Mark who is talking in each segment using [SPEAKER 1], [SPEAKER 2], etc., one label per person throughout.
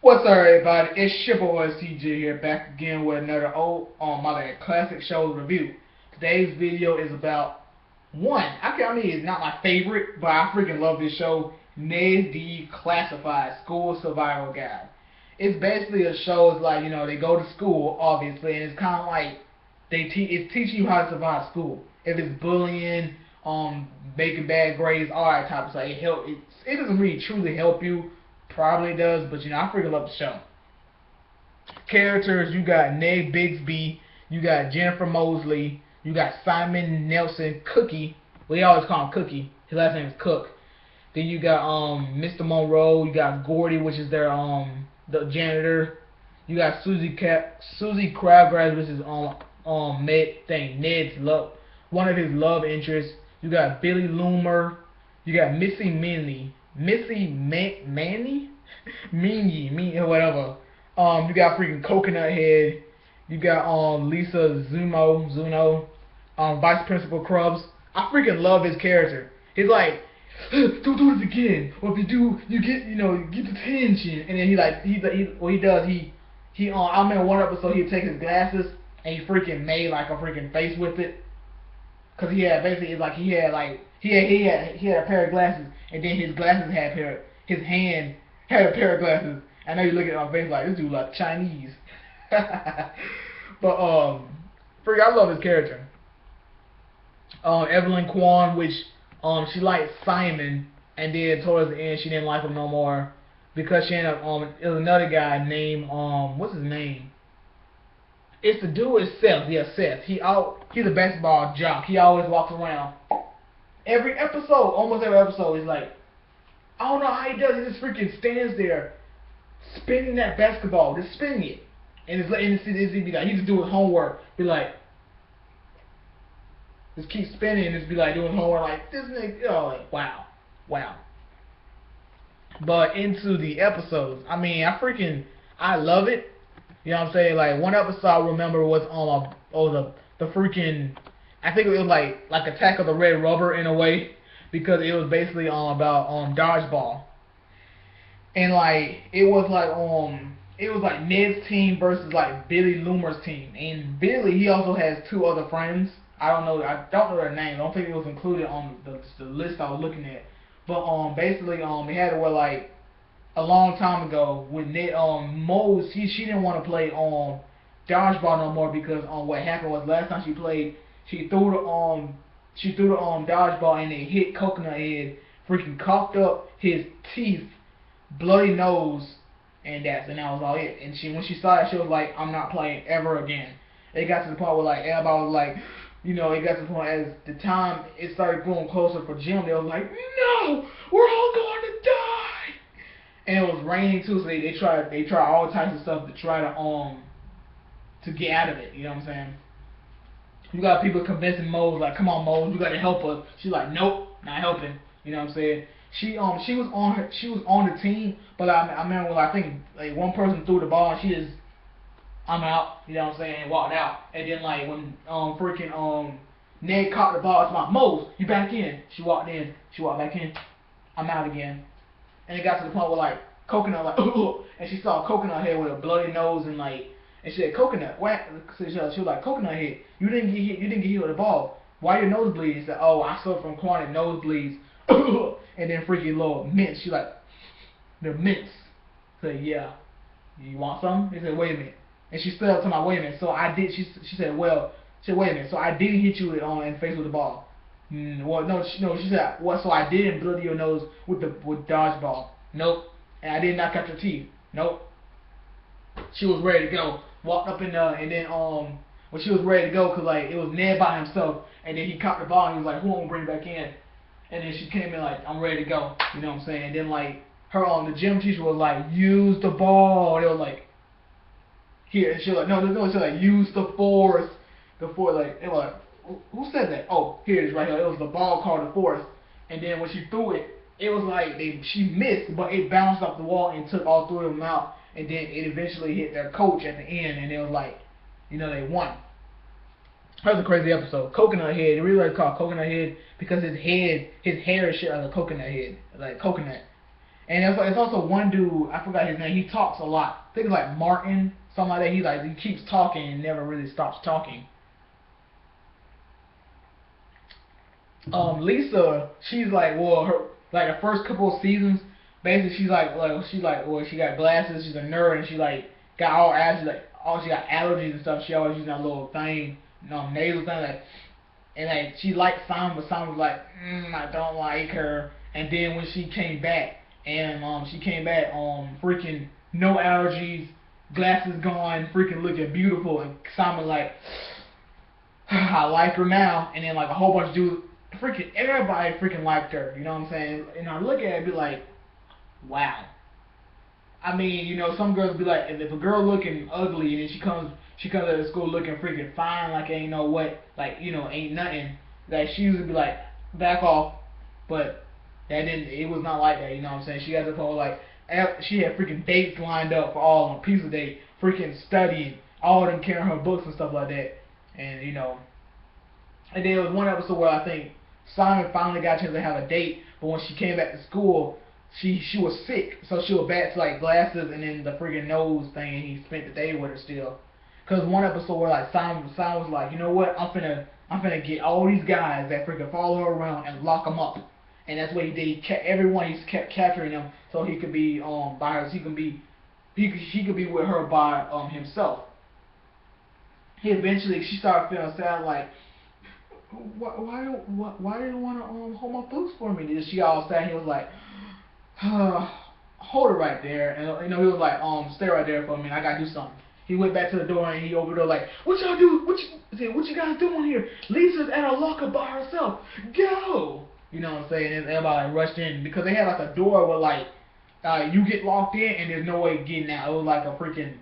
[SPEAKER 1] What's up, everybody? It's your boy CJ here, back again with another classic shows review. Today's video is about one. I mean, it's not my favorite, but I freaking love this show. Ned's Declassified School Survival Guide. It's basically a show. It's like they go to school, obviously, and it's kind of like it's teaching you how to survive school. If it's bullying, making bad grades, all that type of stuff. It doesn't really truly help you. Probably does, but I freaking love the show. Characters, you got Ned Bixby, you got Jennifer Mosley, you got Simon Nelson Cookie. We always call him Cookie. His last name is Cook. Then you got Mr. Monroe, you got Gordy, which is their the janitor. You got Susie Crabgrass, which is Ned's love, one of his love interests. You got Billy Loomer, you got Manny, Meany, whatever. You got freaking Coconut Head. You got Lisa Zuno, Vice Principal Krubs. I freaking love his character. He's like, don't do this again. Or if you do, you get detention. And then I remember one episode he'd take his glasses and he freaking made like a freaking face with it. Cause he had basically like he had a pair of glasses, and then his glasses had his hand had a pair of glasses. I know you look at my face like this dude like Chinese. But I love his character. Evelyn Kwan, which she liked Simon, and then towards the end she didn't like him no more because she ended up it was another guy named what's his name? It's the dude is Seth. Yeah, Seth. He's a basketball jock. He always walks around. Almost every episode, he's like, I don't know how he does. He just freaking stands there, spinning that basketball, just spinning it, and he'd be like, he just do his homework, be like, just keep spinning, and just be like doing homework, like this nigga, like wow. But into the episodes, I mean, I love it. You know what I'm saying? Like one episode I remember was the freaking, I think it was like Attack of the Red Rubber in a way, because it was basically about dodgeball. And like it was like Ned's team versus like Billy Loomer's team. And Billy, he also has two other friends. I don't know their names. I don't think it was included on the list I was looking at. But basically they had it where like a long time ago when Ned Mose she didn't want to play dodgeball no more because what happened was last time she played she threw the dodgeball and it hit Coconut Head, freaking coughed up his teeth, bloody nose, and that was all it. And when she saw it, she was like, I'm not playing ever again. It got to the point where like everybody was like, it got to the point as the time it started growing closer for Jim, they was like, no, we're all going to die. And it was raining too, so they try all types of stuff to try to get out of it. You know what I'm saying? You got people convincing Mose like, come on Mose, you gotta help us. She's like, nope, not helping. You know what I'm saying? She was on the team, but I remember when I think like one person threw the ball and she just I'm out. You know what I'm saying? And walked out. And then like when Ned caught the ball, it's like, Mose, you back in. She walked back in. I'm out again. And it got to the point where like Coconut like and she saw Coconut Head with a bloody nose and she said, Coconut, what? So she was like, Coconut Head, you didn't get hit with the ball. Why your nose bleeding? She said, oh, I suffer from chronic nosebleeds. And then freaking little mints. She like, the mints. Said, yeah. You want some? He said, wait a minute. And she stood up to my wait a minute. So I did. She said, well, wait a minute. So I didn't hit you in the face with the ball. Well, no. She said, what? So I didn't bloody your nose with dodgeball. Nope. And I didn't knock out your teeth. Nope. She was ready to go. Walked up in there, and then when she was ready to go, cause like it was Ned by himself, and then he caught the ball and he was like, who I'm gonna bring back in? And then she came in like, I'm ready to go. You know what I'm saying? And then like her the gym teacher was like, use the ball. And they was like, here. And she was like, no. She was like, use the force. Like they were like, who said that? Oh, here it is right here. It was the ball called the force. And then when she threw it, it was like she missed, but it bounced off the wall and took all three of them out. And then it eventually hit their coach at the end, and it was like, they won. That was a crazy episode. Coconut Head. They really called Coconut Head because his hair is shaped like a coconut head, like coconut. And it's also one dude, I forgot his name. He talks a lot. I think it's like Martin, something like that. He keeps talking and never really stops talking. Lisa, she's like, well, her like the first couple of seasons, basically she got glasses, she's a nerd, and she like got all allergies, she got allergies and stuff. She always using that little thing, nasal thing, like, and like she liked Simon, but Simon was like, I don't like her. And then when she came back, freaking no allergies, glasses gone, freaking looking beautiful, and Simon like, I like her now. And then like a whole bunch of dudes, freaking everybody freaking liked her. You know what I'm saying? And I look at it and be like, wow. I mean, some girls be like, if a girl looking ugly and then she comes out of school looking freaking fine, like ain't no what, like ain't nothing. Like she usually be like, back off. But that didn't. It was not like that. You know what I'm saying? She got to the point where, like, she had freaking dates lined up for all on a pizza date, freaking studying, all of them carrying her books and stuff like that. And and there was one episode where I think Simon finally got a chance to have a date, but when she came back to school, she was sick, so she was back to like glasses and then the freaking nose thing, and he spent the day with her still. Cause one episode where like Simon was like, you know what, I'm finna get all these guys that freaking follow her around and lock them up, and that's what he did. He kept everyone, he's kept capturing them so he could be by her, he could be with her by himself. She started feeling sad, like, why do you want to hold my books for me? And she got all sad. He was like, hold it right there. And he was like, stay right there for a minute. I gotta do something. He went back to the door and he opened the door like, what y'all do? What you guys doing here? Lisa's at a locker by herself. Go. You know what I'm saying? And everybody rushed in because they had like a door where like you get locked in and there's no way getting out. It was like a freaking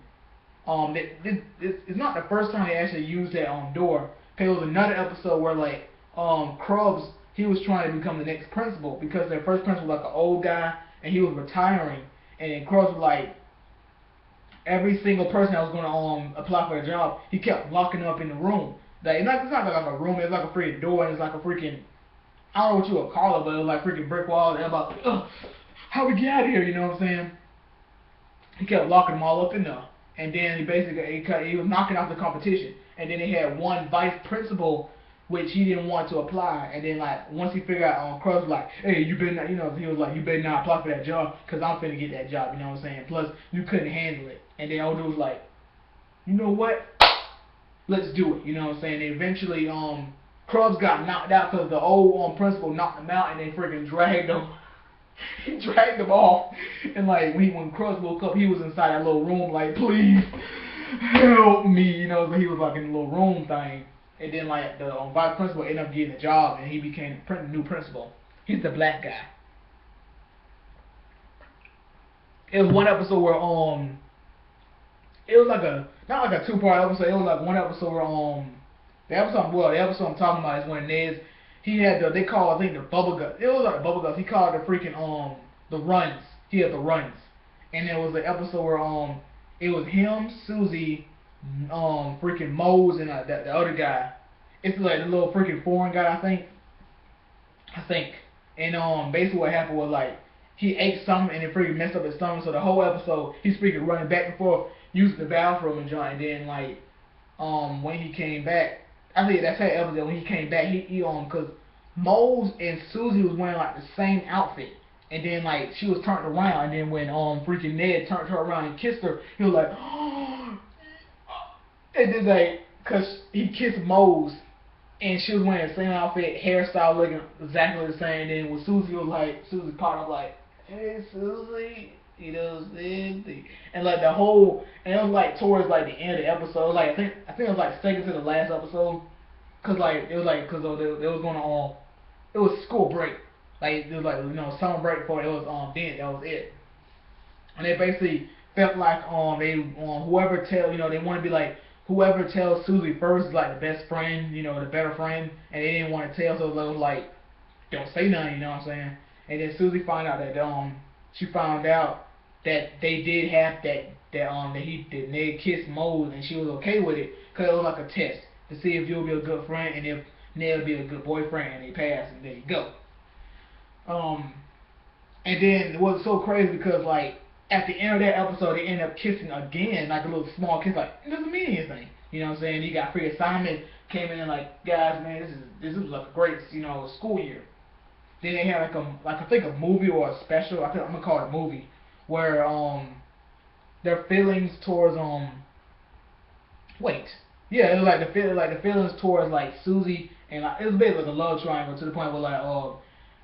[SPEAKER 1] it's not the first time they actually used that door. There was another episode where like Krubs, he was trying to become the next principal because their first principal was like an old guy and he was retiring, and then Krubs was like, every single person that was going to apply for a job, he kept locking them up in the room. Like, it's not like a room, it's like a freaking door, and it's like a freaking, I don't know what you would call it, but it was like freaking brick wall, and everybody was like, ugh, how we get out of here, you know what I'm saying? He kept locking them all up in there. And then he was knocking out the competition. And then they had one vice principal, which he didn't want to apply. And then like once he figured out, Krubs was like, hey, you better not, he was like, you better not apply for that job because I'm finna get that job. You know what I'm saying? Plus you couldn't handle it. And then old dude was like, you know what? Let's do it. You know what I'm saying? And eventually, Krubs got knocked out because the old principal knocked him out, and they freaking dragged him. He dragged him off, and like when Krubs woke up, he was inside that little room, like, please help me, so he was like in the little room thing. And then like the vice principal ended up getting a job, and he became the new principal. He's the black guy. It was one episode where it was like not like a 2-part episode. It was like one episode where the episode I'm talking about is when Ned's. He had they call I think the bubble guts. It was like bubble guts. He called it the freaking the runs. He had the runs, and there was an episode where it was him, Susie, freaking Mose, and the other guy. It's like the little freaking foreign guy, I think. And basically what happened was like he ate something and it freaking messed up his stomach. So the whole episode he's freaking running back and forth using the bathroom and joint. And then like when he came back. I think that's how episode when he came back, he because Mose and Susie was wearing like the same outfit, and then like she was turned around, and then when freaking Ned turned her around and kissed her, he was like, oh, and then like cause he kissed Mose, and she was wearing the same outfit, hairstyle looking exactly the same. And then when Susie popped up like, hey Susie. And like the whole, and it was like towards like the end of the episode, like I think it was like second to the last episode, cause like it was like cause they was going on, it was school break, like it was like summer break before it was then that was it, and they basically felt like whoever they want to be like whoever tells Susie first is like the best friend, the better friend, and they didn't want to tell, so it was like don't say nothing, you know what I'm saying, and then Susie found out that she found out that they did have that Ned kissed Mose, and she was okay with it because it was like a test to see if you'll be a good friend and if Ned will be a good boyfriend, and they passed, and there you go. And then it was so crazy because like at the end of that episode they end up kissing again, like a little small kiss, like it doesn't mean anything. You know what I'm saying? He got free assignment, came in and like, guys, man, this is like a great, school year. Then they had like I think a movie or a special. I think I'm gonna call it a movie where their feelings towards wait, yeah, it was like the feelings towards like Susie, and like it was basically like a love triangle to the point where like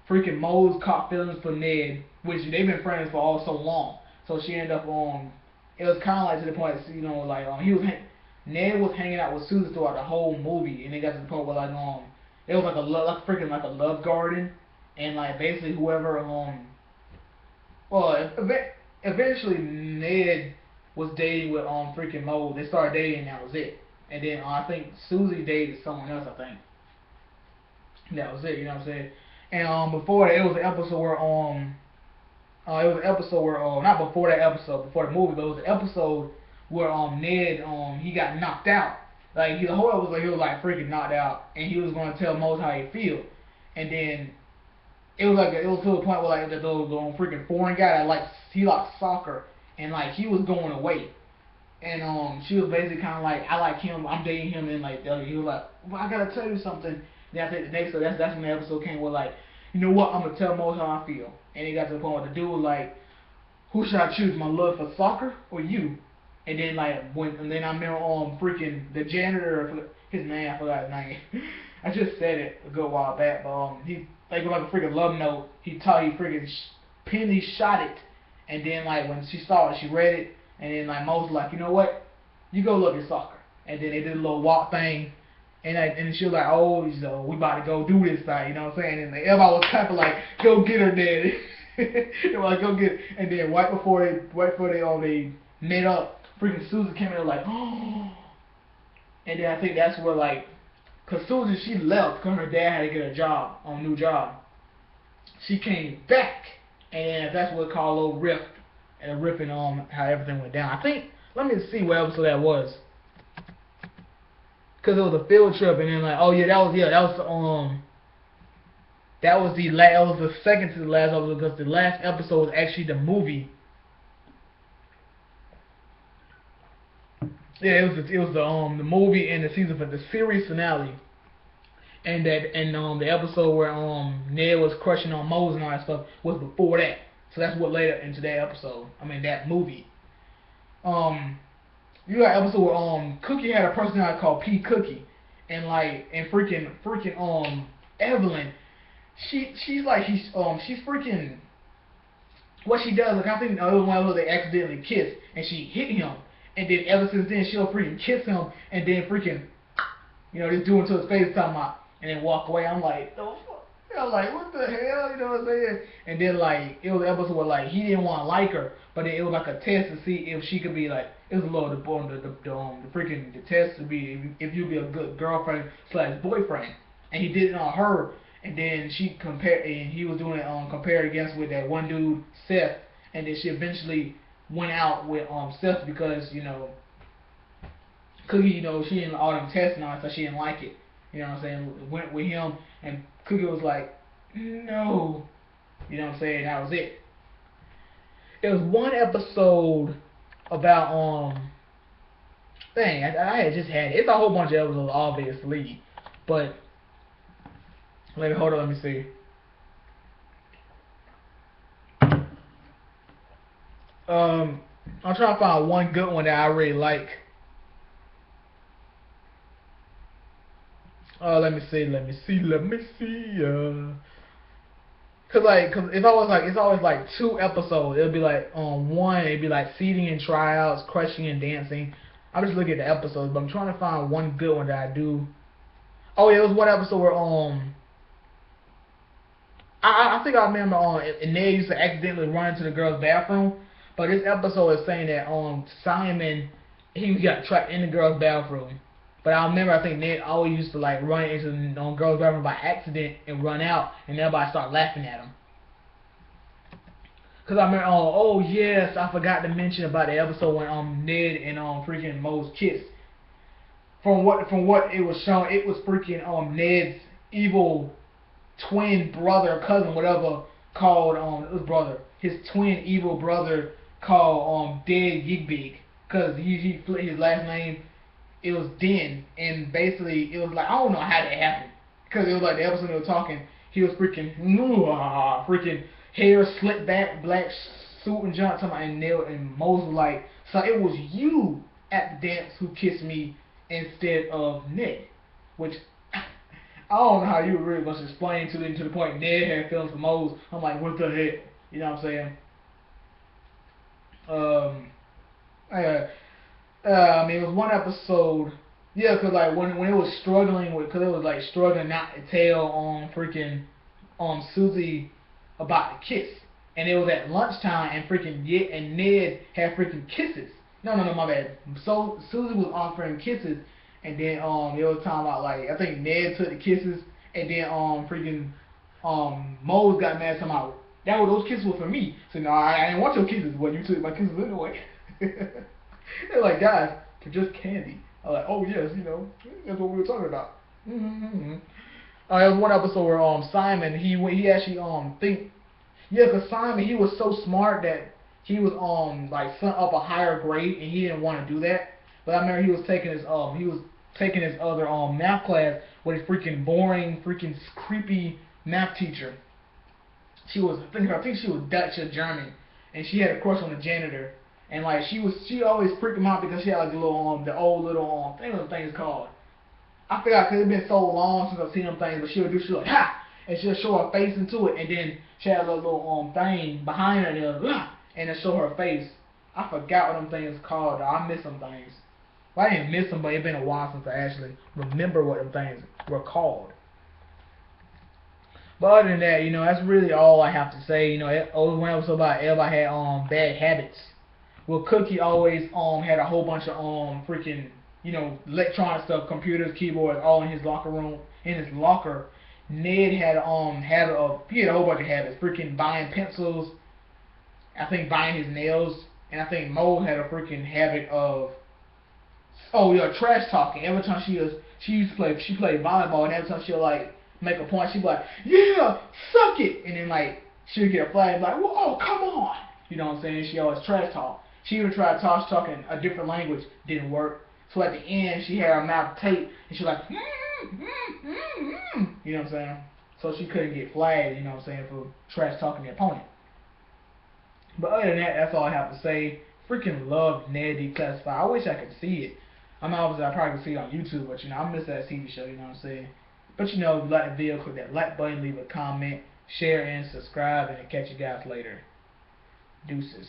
[SPEAKER 1] freaking Mose caught feelings for Ned, which they've been friends for all so long. So she ended up it was kind of like to the point, like Ned was hanging out with Susie throughout the whole movie, and they got to the point where like it was like freaking like a love garden, and like basically whoever well eventually Ned was dating with freaking Mose. They started dating, and that was it. And then I think Susie dated someone else. I think that was it. You know what I'm saying? And before that, it was an episode where not before that episode, before the movie, but it was an episode where Ned he got knocked out. Like the whole episode, he was like freaking knocked out, and he was gonna tell Mose how he feel, and then it was to the point where like the freaking foreign guy that he liked soccer, and like he was going away, and she was basically kind of like, I like him, I'm dating him, and like he was like, well, I gotta tell you something. Then I think the next, so that's when the episode came where like, you know what, I'm gonna tell Mose how I feel, and it got to the point where the dude was like, who should I choose, my love for soccer or you? And then like and then I remember freaking the janitor, his name, I forgot his name. I just said it a good while back, but he like a freaking love note. He freaking penny shot it, and then like when she saw it, she read it, and then like Mose was like, you know what, you go look at soccer, and then they did a little walk thing, and she was like, oh, we about to go do this thing, you know what I'm saying? And like, everybody was kind of like, go get her, daddy. They were like, go get it. And then right before they met up, freaking Susan came in like, oh. And then I think that's where like, cause Susan, she left because her dad had to get a new job. She came back, and that's what called a little rift, and a riffing on how everything went down. I think, let me see what episode that was. Cause it was a field trip, and then like, oh yeah, that was the second to the last episode, because the last episode was actually the movie. Yeah, it was the movie and the series finale, and the episode where Ned was crushing on Mose and all that stuff was before that. So that's what later into that episode. I mean that movie. You got an episode where Cookie had a personality called P Cookie, and freaking Evelyn, she's freaking, what she does, like I think it was one of those they accidentally kissed and she hit him, and then ever since then she'll freaking kiss him and then freaking just do it to his face, talking about, and then walk away. I'm like, the fuck? I'm like, what the hell? You know what I'm saying? And then like it was an episode where like he didn't want to like her, but then it was like a test to see if she could be like, it was a little the test to be if you'd be a good girlfriend / boyfriend, and he did it on her, and then she compared, and he was doing it compared against with that one dude Seth, and then she eventually went out with Seth because Cookie, she didn't all them tests and all, so she didn't like it. You know what I'm saying? Went with him, and Cookie was like, no. You know what I'm saying? That was it. There was one episode about dang, I had just had it. It's a whole bunch of episodes, obviously, but hold on, let me see. I'm trying to find one good one that I really like. Let me see. Cause it's always like 2 episodes. It'll be like one, it'd be like seating and tryouts, crushing and dancing. I'm just looking at the episodes, but I'm trying to find one good one that I do. Oh yeah, it was one episode where I think I remember Ned used to accidentally run into the girl's bathroom, but this episode is saying that Simon, he got trapped in the girl's bathroom. But I remember, I think Ned always used to like run into the girl's bathroom by accident and run out, and everybody started laughing at him. Cause I remember, oh yes, I forgot to mention about the episode when Ned and freaking Mose kissed. From what it was shown, it was freaking Ned's evil twin brother, cousin, whatever, called his twin evil brother called Dead Yigbig, cause he flipped his last name. It was Den, and basically it was like, I don't know how that happened, cause it was like the episode they were talking. He was freaking hair slicked back, black suit and junk, and Moses was like, so it was you at the dance who kissed me instead of Ned, which I don't know how you were really going to explain to the point Ned had feelings for Moses. I'm like, what the heck? You know what I'm saying? I mean, it was one episode. Yeah, cause like when it was struggling with, cause it was like struggling not to tell on freaking Susie about the kiss, and it was at lunchtime, and freaking and Ned had freaking kisses. No, my bad. So Susie was offering kisses, and then it was talking about like I think Ned took the kisses, and then freaking Mose got mad somehow. Those kisses were for me. So no, I didn't want your kisses. Well, you took my kisses anyway. They're like, guys, they're just candy. I'm like, oh yes, that's what we were talking about. Mm-hmm. There was one episode where Simon he actually cause Simon he was so smart that he was like sent up a higher grade and he didn't want to do that. But I remember he was taking his other math class with his freaking boring, freaking creepy math teacher. She was I think she was Dutch or German, and she had a crush on the janitor. And like she always freaked him out because she had like the old little thing what things called. I forgot because it's been so long since I've seen them things, but she'll like ha, and she'll show her face into it, and then she had a little thing behind her there, and it'll show her face. I forgot what them things called. I miss them things. Well, I didn't miss them, but it's been a while since I actually remember what them things were called. But other than that, that's really all I have to say. It was one episode about everybody had bad habits. Well, Cookie always had a whole bunch of freaking electronic stuff, computers, keyboards, all in his locker room. In his locker, Ned had he had a whole bunch of habits. Freaking buying pencils, I think buying his nails, and I think Mo had a freaking habit of trash talking. Every time she played volleyball, and every time she'll like make a point, she'd be like, yeah, suck it, and then like she'd get a flag like, well, oh come on, you know what I'm saying? She always trash talk. She even tried talking a different language, didn't work. So at the end, she had her mouth taped, and she was like, you know what I'm saying? So she couldn't get flagged, you know what I'm saying, for trash talking the opponent. But other than that, that's all I have to say. Freaking love Ned Declassified. I wish I could see it. Obviously I probably could see it on YouTube, but I miss that TV show, you know what I'm saying? But if you like the video, click that like button, leave a comment, share, and subscribe, and I'll catch you guys later. Deuces.